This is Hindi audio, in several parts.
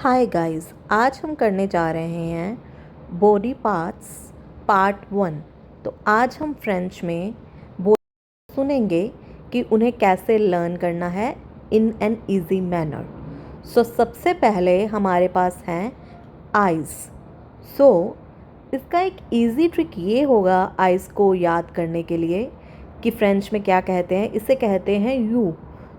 हाय गाइस, आज हम करने जा रहे हैं बॉडी पार्ट्स पार्ट 1। तो आज हम फ्रेंच में सुनेंगे कि उन्हें कैसे लर्न करना है इन एन इजी मैनर। सो सबसे पहले हमारे पास हैं आइज़। सो इसका एक इजी ट्रिक ये होगा आइज़ को याद करने के लिए कि फ्रेंच में क्या कहते हैं। इसे कहते हैं यू।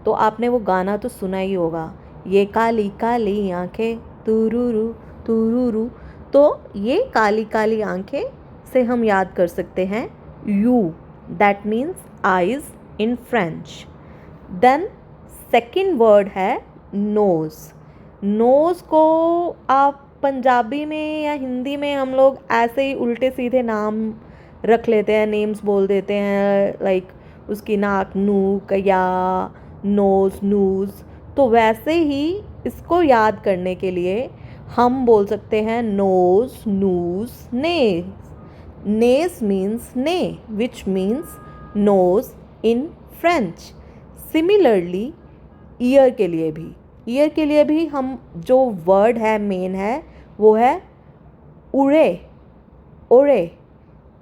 तो आपने वो गाना तो सुना ही होगा, ये काली काली आंखें तुरुरु तुरुरु। तो ये काली काली आंखें से हम याद कर सकते हैं you, that means eyes in French. Then second word है नोज़। नोज़ को आप पंजाबी में या हिंदी में हम लोग ऐसे ही उल्टे सीधे नाम रख लेते हैं, नेम्स बोल देते हैं, लाइक उसकी नाक नूक या नोज़ नूज़। तो वैसे ही इसको याद करने के लिए हम बोल सकते हैं नोज़ नूज़ नेज़। नेज़ मीन्स ने, which means nose in French. Similarly ear के लिए भी हम जो वर्ड है मेन है वो है उरे ओरे।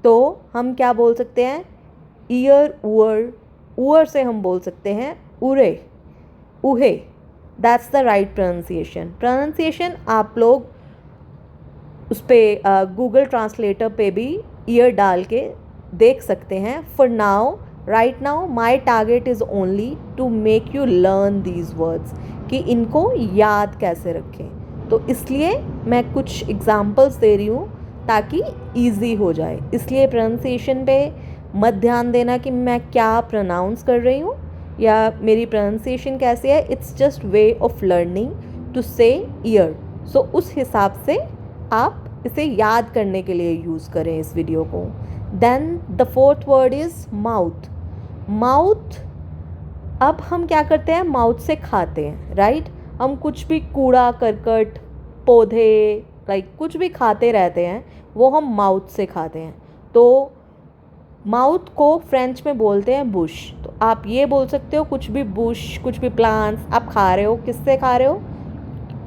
तो हम क्या बोल सकते हैं, ईयर उअर से हम बोल सकते हैं उरे उहे। दैट्स द राइट प्रोनाउंसिएशन आप लोग उस पर गूगल ट्रांसलेटर पे भी ईयर डाल के देख सकते हैं। For now right now my target is only to make you learn these words, कि इनको याद कैसे रखें। तो इसलिए मैं कुछ एग्जाम्पल्स दे रही हूँ ताकि ईजी हो जाए। इसलिए प्रोनाउंसिएशन पे मत ध्यान देना कि मैं क्या प्रोनाउंस कर रही हूँ या मेरी प्रोनाउंसिएशन कैसी है। It's just way of learning to say ear. So उस हिसाब से आप इसे याद करने के लिए यूज़ करें इस वीडियो को। Then the fourth word is mouth. Mouth, अब हम क्या करते हैं, माउथ से खाते हैं, राइट। हम कुछ भी कूड़ा करकट पौधे लाइक कुछ भी खाते रहते हैं, वो हम माउथ से खाते हैं। तो माउथ को फ्रेंच में बोलते हैं बुश। तो आप ये बोल सकते हो कुछ भी बुश, कुछ भी प्लांट्स आप खा रहे हो, किससे खा रहे हो,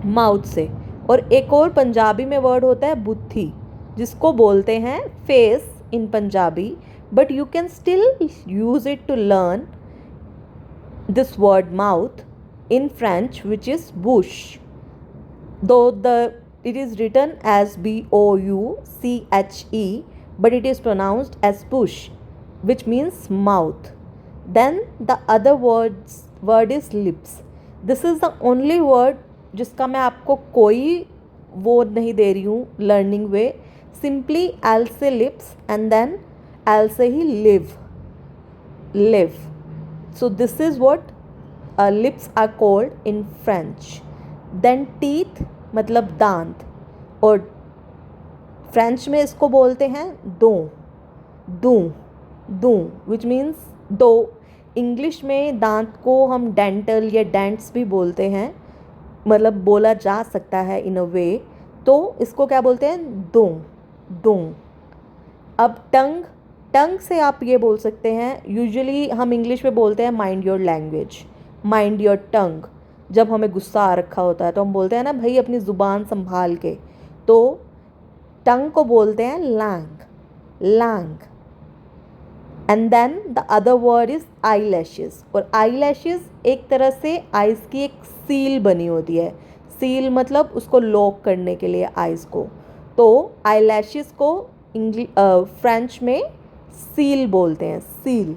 माउथ से। और एक और पंजाबी में वर्ड होता है बुत्थी, जिसको बोलते हैं face in Punjabi, but you can still use it to learn this word mouth in French, which is bush, though it is written as Bouche, but it is pronounced as bush, which means mouth. Then the other word is lips. This is the only word जिसका मैं आपको कोई वो नहीं दे रही हूँ learning way. Simply I'll say lips and then I'll say he live. So this is what lips are called in French. Then teeth मतलब दांत, और फ्रेंच में इसको बोलते हैं दो विच मीन्स दो। इंग्लिश में दांत को हम डेंटल या डेंट्स भी बोलते हैं, मतलब बोला जा सकता है इन अ वे। तो इसको क्या बोलते हैं, दो। अब टंग से आप ये बोल सकते हैं, यूजुअली हम इंग्लिश में बोलते हैं mind your language, mind your tongue. जब हमें गुस्सा आ रखा होता है तो हम बोलते हैं ना भाई अपनी ज़ुबान संभाल के। तो टंग को बोलते हैं लैंग। And then the other word is eyelashes. और आई लैशेज़ एक तरह से आइज़ की एक सील बनी होती है। सील मतलब उसको लॉक करने के लिए आइज़ को। तो आई लैशेज़ को फ्रेंच में सील बोलते हैं, सील।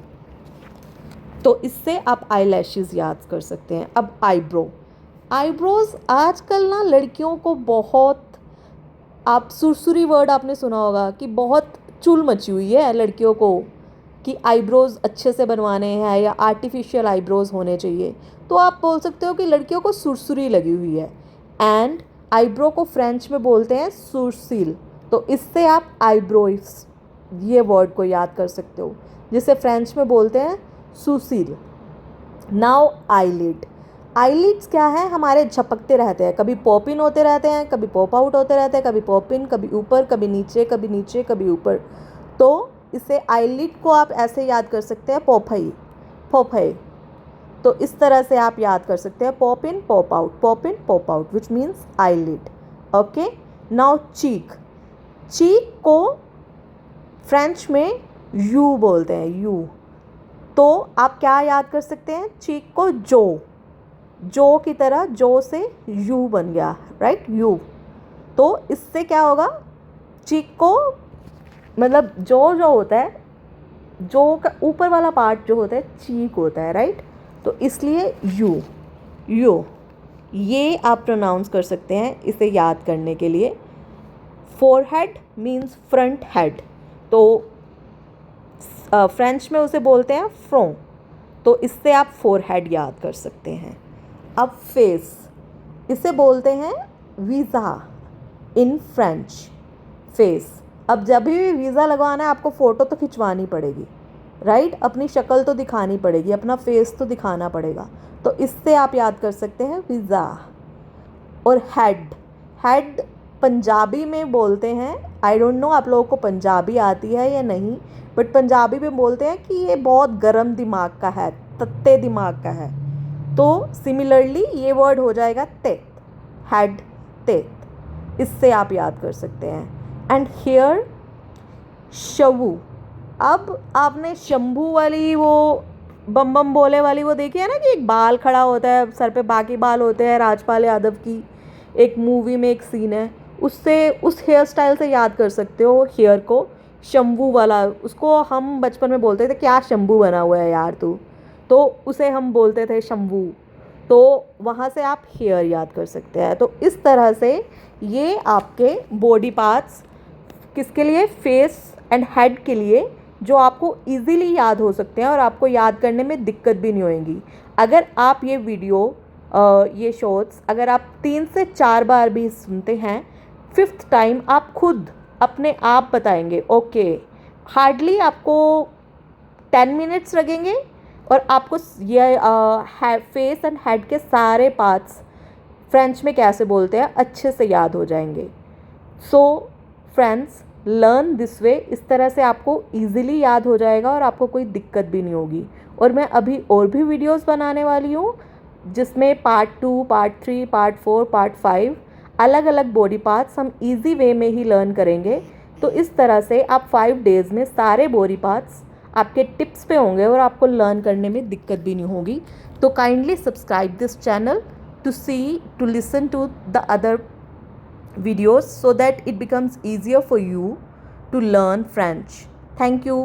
तो इससे आप आई लैशेज़ याद कर सकते हैं। अब आईब्रोज़ आजकल ना लड़कियों को बहुत, आप सुरसुरी वर्ड आपने सुना होगा कि बहुत चुल मची हुई है लड़कियों को कि आईब्रोज़ अच्छे से बनवाने हैं या आर्टिफिशियल आईब्रोज़ होने चाहिए। तो आप बोल सकते हो कि लड़कियों को सुरसुरी लगी हुई है। एंड आईब्रो को फ्रेंच में बोलते हैं सुरसील। तो इससे आप आईब्रोइस ये वर्ड को याद कर सकते हो, जिसे फ्रेंच में बोलते हैं सुसील। नाउ आईलिड्स क्या है, हमारे झपकते रहते हैं, कभी पॉप इन होते रहते हैं, कभी पॉप आउट होते रहते हैं, कभी पॉप इन, कभी ऊपर, कभी नीचे, कभी ऊपर। तो इसे आईलिड को आप ऐसे याद कर सकते हैं, पोफई। तो इस तरह से आप याद कर सकते हैं, pop in pop out which means eyelid. Okay, now cheek. Cheek को फ्रेंच में यू बोलते हैं, यू। तो आप क्या याद कर सकते हैं, चीक को जो की तरह, जो से यू बन गया, राइट, यू। तो इससे क्या होगा, चीक को मतलब जो होता है, जो का ऊपर वाला पार्ट जो होता है चीक होता है, राइट। तो इसलिए यू ये आप प्रोनाउंस कर सकते हैं इसे याद करने के लिए। फोरहेड मीन्स फ्रंट हेड, तो फ्रेंच में उसे बोलते हैं फ्रों, तो इससे आप फोरहेड याद कर सकते हैं। अब फेस, इसे बोलते हैं वीज़ा इन फ्रेंच, फेस। अब जब भी वीज़ा लगवाना है आपको फ़ोटो तो खिंचवानी पड़ेगी, राइट, अपनी शक्ल तो दिखानी पड़ेगी, अपना फेस तो दिखाना पड़ेगा, तो इससे आप याद कर सकते हैं वीज़ा। और हेड पंजाबी में बोलते हैं, आई डोंट नो आप लोगों को पंजाबी आती है या नहीं, बट पंजाबी में बोलते हैं कि ये बहुत गर्म दिमाग का है, तत्ते दिमाग का है। तो सिमिलरली ये वर्ड हो जाएगा तेत, हेड तेत, इससे आप याद कर सकते हैं। एंड हेयर शवू। अब आपने शंभू वाली वो बम बम बोले वाली वो देखी है ना, कि एक बाल खड़ा होता है, सर पे बाकी बाल होते हैं, राजपाल यादव की एक मूवी में एक सीन है, उससे उस हेयर स्टाइल से याद कर सकते हो हेयर को, शंभू वाला। उसको हम बचपन में बोलते थे, क्या शंभू बना हुआ है यार तू, तो उसे हम बोलते थे शंभू। तो वहाँ से आप हेयर याद कर सकते हैं। तो इस तरह से ये आपके बॉडी पार्ट्स किसके लिए, फेस एंड हेड के लिए, जो आपको इजीली याद हो सकते हैं और आपको याद करने में दिक्कत भी नहीं होएगी। अगर आप ये वीडियो ये शॉर्ट्स अगर आप 3 से 4 बार भी सुनते हैं, 5th टाइम आप खुद अपने आप बताएंगे ओके। हार्डली आपको 10 मिनट्स लगेंगे और आपको ये फेस एंड हेड के सारे पार्ट्स फ्रेंच में कैसे बोलते हैं अच्छे से याद हो जाएंगे। So friends, learn this way, इस तरह से आपको इजीली याद हो जाएगा और आपको कोई दिक्कत भी नहीं होगी। और मैं अभी और भी वीडियोस बनाने वाली हूँ, जिसमें पार्ट 2, पार्ट 3, पार्ट 4, पार्ट 5 अलग अलग बॉडी पार्ट्स हम इजी वे में ही लर्न करेंगे। तो इस तरह से आप 5 डेज़ में सारे बॉडी पार्ट्स आपके टिप्स पे होंगे और आपको लर्न करने में दिक्कत भी नहीं होगी। तो kindly subscribe this channel to listen to the other videos so that it becomes easier for you to learn French. Thank you.